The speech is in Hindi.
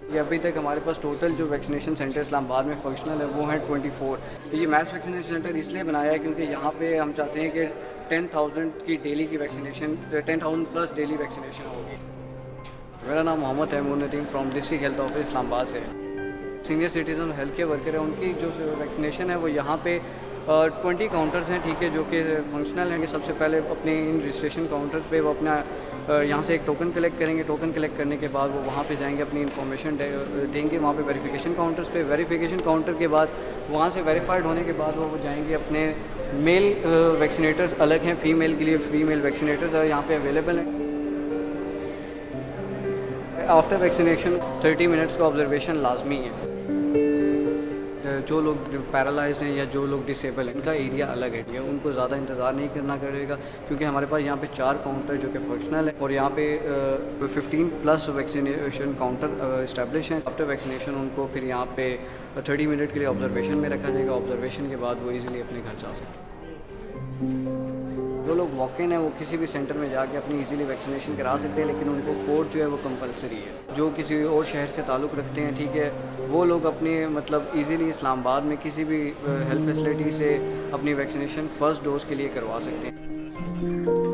ये अभी तक हमारे पास टोटल जो वैक्सीनेशन सेंटर इस्लामाबाद में फंक्शनल है वो हैं 24। ये मैस वैक्सीनेशन सेंटर इसलिए बनाया है क्योंकि यहाँ पे हम चाहते हैं कि 10,000 की डेली की वैक्सीनेशन 10,000 प्लस डेली वैक्सीनेशन होगी। मेरा नाम Mohammad Taimur Nadeem from district health office Islamabad से। Senior citizen health care worker है, उनकी जो वैक्सीनेशन है वो यहाँ पे 20 काउंटर्स हैं, ठीक है, जो कि फंक्शनल हैं कि सबसे पहले अपने इन रजिस्ट्रेशन काउंटर पे वो अपना यहाँ से एक टोकन कलेक्ट करेंगे। टोकन कलेक्ट करने के बाद वो वहाँ पे जाएंगे, अपनी इन्फॉर्मेशन देंगे वहाँ पे वेरिफिकेशन काउंटर्स पे। वेरिफिकेशन काउंटर के बाद वहाँ से वेरीफाइड होने के बाद वो जाएंगे अपने मेल वैक्सीनेटर्स अलग हैं, फ़ीमेल के लिए फ़ीमेल वैक्सीनेटर्स यहाँ पे अवेलेबल हैं। आफ्टर वैक्सीनेशन 30 मिनट्स का ऑब्जर्वेशन लाजमी है। जो लोग पैरालाइज्ड हैं या जो लोग डिसेबल हैं इनका एरिया अलग है, उनको ज़्यादा इंतज़ार नहीं करना पड़ेगा क्योंकि हमारे पास यहाँ पे 4 काउंटर जो कि फंक्शनल है और यहाँ पे 15 प्लस वैक्सीनेशन काउंटर इस्टेब्लिश हैं। आफ्टर वैक्सीनेशन उनको फिर यहाँ पे 30 मिनट के लिए ऑब्जर्वेशन में रखा जाएगा। ऑब्जर्वेशन के बाद वो ईज़िली अपने घर जा सकते हैं। जो लोग वॉक इन है वो किसी भी सेंटर में जाके अपनी इजीली वैक्सीनेशन करा सकते हैं, लेकिन उनको कोड जो है वो कंपलसरी है। जो किसी और शहर से ताल्लुक़ रखते हैं, ठीक है, वो लोग अपने मतलब इजीली इस्लामाबाद में किसी भी हेल्थ फैसिलिटी से अपनी वैक्सीनेशन फ़र्स्ट डोज़ के लिए करवा सकते हैं।